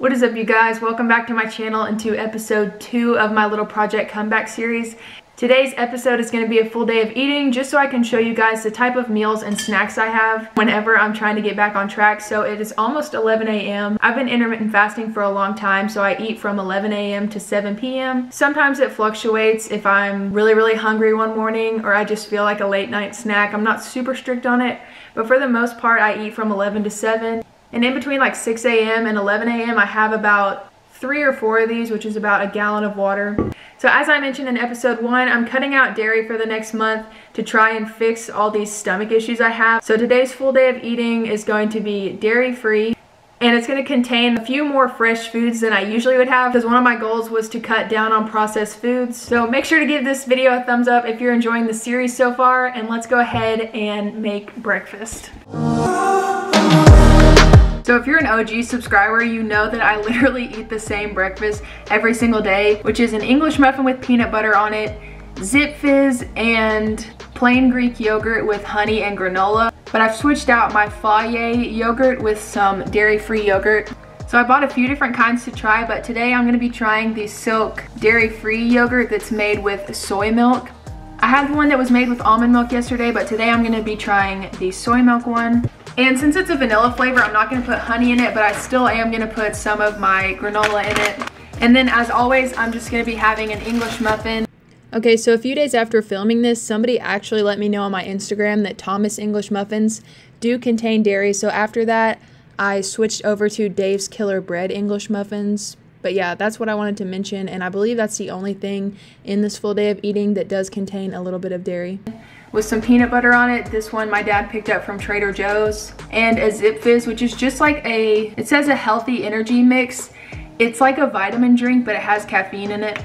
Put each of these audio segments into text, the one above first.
What is up, you guys? Welcome back to my channel and to episode 2 of my little project comeback series. Today's episode is going to be a full day of eating just so I can show you guys the type of meals and snacks I have whenever I'm trying to get back on track. So it is almost 11 a.m. I've been intermittent fasting for a long time, so I eat from 11 a.m. to 7 p.m. Sometimes it fluctuates if I'm really hungry one morning or I just feel like a late night snack. I'm not super strict on it, but for the most part I eat from 11 to 7. And in between like 6 a.m. and 11 a.m. I have about 3 or 4 of these, which is about a gallon of water. So as I mentioned in episode 1, I'm cutting out dairy for the next month to try and fix all these stomach issues I have. So today's full day of eating is going to be dairy-free, and it's going to contain a few more fresh foods than I usually would have, because one of my goals was to cut down on processed foods. So make sure to give this video a thumbs up if you're enjoying the series so far, and let's go ahead and make breakfast. So if you're an OG subscriber, you know that I literally eat the same breakfast every single day, which is an English muffin with peanut butter on it, Zip Fizz, and plain Greek yogurt with honey and granola. But I've switched out my Fage yogurt with some dairy-free yogurt. So I bought a few different kinds to try, but today I'm gonna be trying the Silk dairy-free yogurt that's made with soy milk. I had one that was made with almond milk yesterday, but today I'm gonna be trying the soy milk one. And since it's a vanilla flavor, I'm not gonna put honey in it, but I still am gonna put some of my granola in it. And then as always, I'm just gonna be having an English muffin. Okay, so a few days after filming this, somebody actually let me know on my Instagram that Thomas English muffins do contain dairy. So after that, I switched over to Dave's Killer Bread English muffins. But yeah, that's what I wanted to mention, and I believe that's the only thing in this full day of eating that does contain a little bit of dairy. With some peanut butter on it. This one my dad picked up from Trader Joe's. And a Zip Fizz, which is just like it says a healthy energy mix. It's like a vitamin drink, but it has caffeine in it.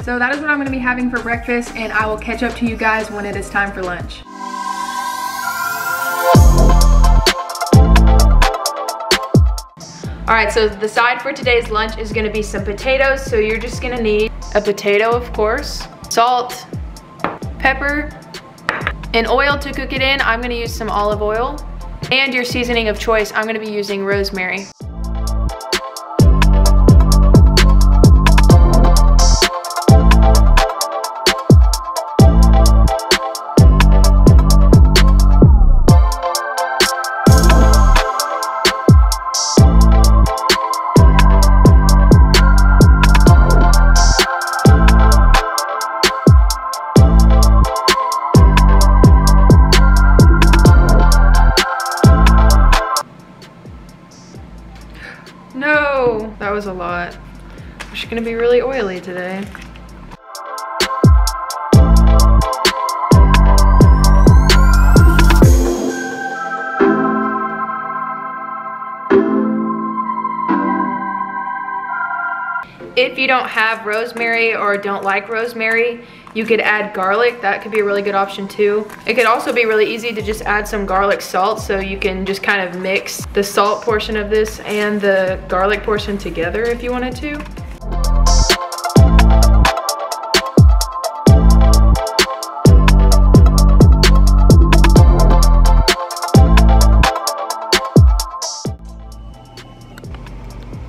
So that is what I'm going to be having for breakfast, and I will catch up to you guys when it is time for lunch. Alright, so the side for today's lunch is going to be some potatoes. So you're just going to need a potato, of course, salt, pepper, and oil to cook it in. I'm going to use some olive oil, and your seasoning of choice, I'm going to be using rosemary. No, that was a lot. It's just gonna be really oily today. If you don't have rosemary or don't like rosemary, you could add garlic. That could be a really good option too. It could also be really easy to just add some garlic salt, so you can just kind of mix the salt portion of this and the garlic portion together if you wanted to.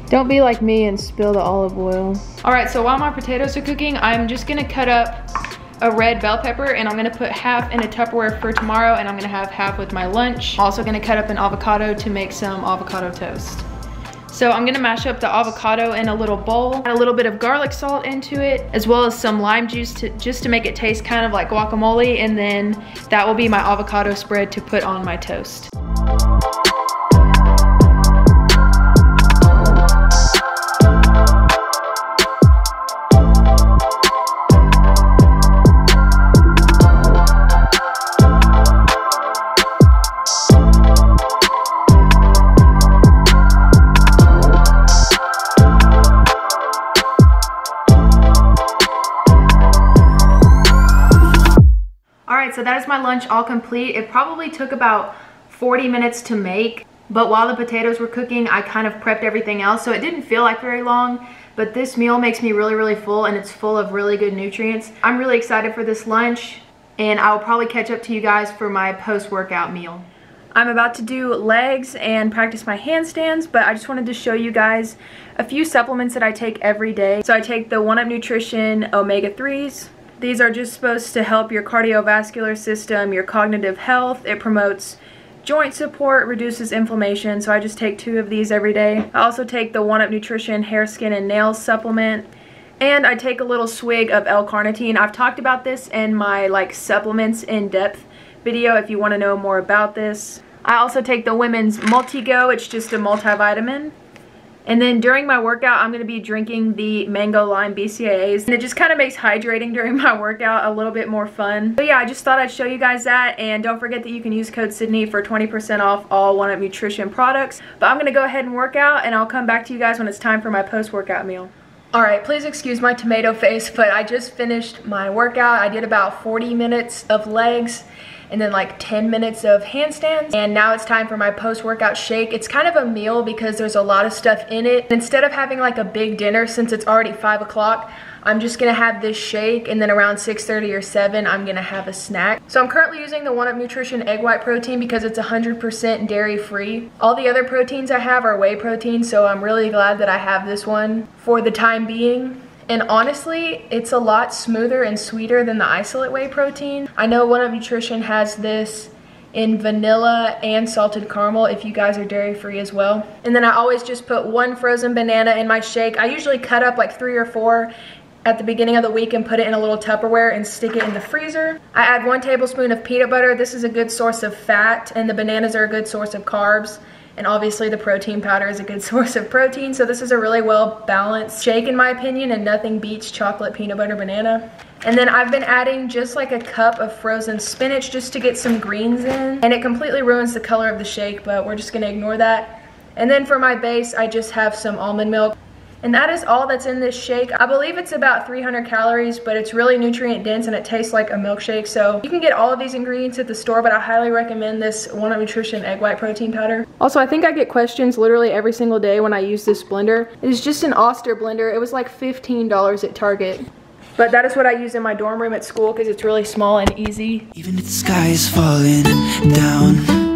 Don't be like me and spill the olive oil. All right, so while my potatoes are cooking, I'm just gonna cut up a red bell pepper, and I'm gonna put half in a Tupperware for tomorrow, and I'm gonna have half with my lunch. Also gonna cut up an avocado to make some avocado toast. So I'm gonna mash up the avocado in a little bowl, add a little bit of garlic salt into it, as well as some lime juice just to make it taste kind of like guacamole, and then that will be my avocado spread to put on my toast. Alright, so that is my lunch all complete. It probably took about 40 minutes to make, but while the potatoes were cooking, I kind of prepped everything else, so it didn't feel like very long, but this meal makes me really full, and it's full of really good nutrients. I'm really excited for this lunch, and I'll probably catch up to you guys for my post-workout meal. I'm about to do legs and practice my handstands, but I just wanted to show you guys a few supplements that I take every day. So I take the 1UP Nutrition omega-3s. These are just supposed to help your cardiovascular system, your cognitive health. It promotes joint support, reduces inflammation, so I just take 2 of these every day. I also take the 1UP Nutrition hair, skin, and nails supplement. And I take a little swig of L-carnitine. I've talked about this in my supplements in depth video if you want to know more about this. I also take the Women's Multi-Go. It's just a multivitamin. And then during my workout, I'm going to be drinking the Mango Lime BCAAs. And it just kind of makes hydrating during my workout a little bit more fun. So yeah, I just thought I'd show you guys that. And don't forget that you can use code Sydney for 20% off all 1UP Nutrition products. But I'm going to go ahead and work out, and I'll come back to you guys when it's time for my post-workout meal. Alright, please excuse my tomato face, but I just finished my workout. I did about 40 minutes of legs and then 10 minutes of handstands, and now it's time for my post-workout shake. It's kind of a meal because there's a lot of stuff in it. Instead of having a big dinner, since it's already 5 o'clock, I'm just gonna have this shake, and then around 6:30 or 7 I'm gonna have a snack. So I'm currently using the 1UP Nutrition egg white protein because it's 100% dairy free. All the other proteins I have are whey protein, so I'm really glad that I have this one for the time being. And honestly, it's a lot smoother and sweeter than the isolate whey protein. I know 1UP Nutrition has this in vanilla and salted caramel if you guys are dairy free as well. And then I always just put 1 frozen banana in my shake. I usually cut up 3 or 4 at the beginning of the week and put it in a little Tupperware and stick it in the freezer. I add 1 tablespoon of peanut butter. This is a good source of fat, and the bananas are a good source of carbs. And obviously the protein powder is a good source of protein, so this is a really well balanced shake in my opinion, and nothing beats chocolate peanut butter banana. And then I've been adding just a cup of frozen spinach just to get some greens in, and it completely ruins the color of the shake, but we're just gonna ignore that. And then for my base, I just have some almond milk. And that is all that's in this shake. I believe it's about 300 calories, but it's really nutrient dense and it tastes like a milkshake. So you can get all of these ingredients at the store, but I highly recommend this 1UP Nutrition egg white protein powder. Also, I think I get questions literally every single day when I use this blender. It is just an Oster blender. It was $15 at Target. But that is what I use in my dorm room at school because it's really small and easy. Even if the sky is falling down,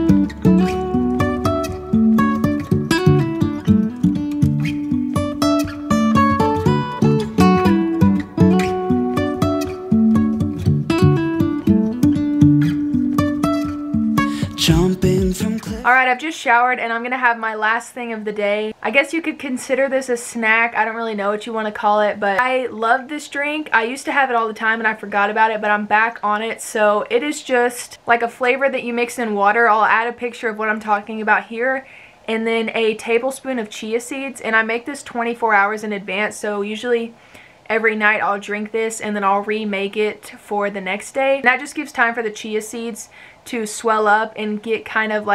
Alright, I've just showered and I'm gonna have my last thing of the day. I guess you could consider this a snack. I don't really know what you want to call it, but I love this drink. I used to have it all the time and I forgot about it, but I'm back on it. So it is just a flavor that you mix in water. I'll add a picture of what I'm talking about here. And then a tablespoon of chia seeds, and I make this 24 hours in advance, so usually every night I'll drink this and then I'll remake it for the next day. And that just gives time for the chia seeds to swell up and get kind of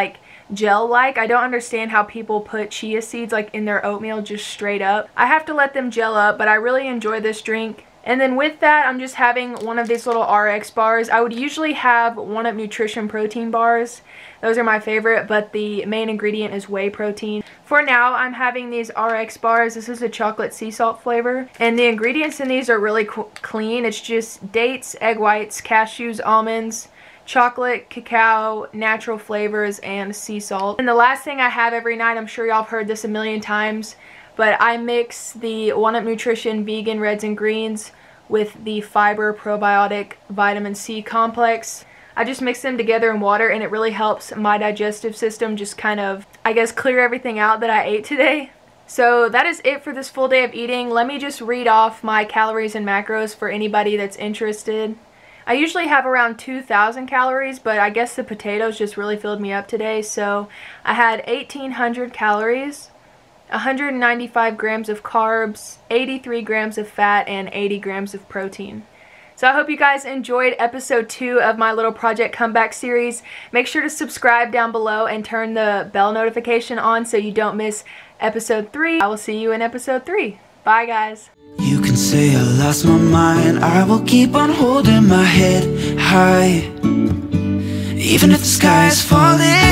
gel-like. I don't understand how people put chia seeds in their oatmeal just straight up. I have to let them gel up, but I really enjoy this drink. And then with that, I'm just having one of these little RX bars. I would usually have 1UP Nutrition protein bars. Those are my favorite, but the main ingredient is whey protein. For now, I'm having these RX bars. This is a chocolate sea salt flavor. And the ingredients in these are really clean. It's just dates, egg whites, cashews, almonds, chocolate, cacao, natural flavors, and sea salt. And the last thing I have every night, I'm sure y'all have heard this a million times, but I mix the 1UP Nutrition vegan reds and greens with the fiber probiotic vitamin C complex. I just mix them together in water and it really helps my digestive system just kind of, I guess, clear everything out that I ate today. So that is it for this full day of eating. Let me just read off my calories and macros for anybody that's interested. I usually have around 2,000 calories, but I guess the potatoes just really filled me up today. So I had 1,800 calories, 195 grams of carbs, 83 grams of fat, and 80 grams of protein. So I hope you guys enjoyed episode 2 of my little Project Comeback series. Make sure to subscribe down below and turn the bell notification on so you don't miss episode 3. I will see you in episode 3. Bye, guys. You can say I lost my mind, I will keep on holding my head high, even if the sky is falling.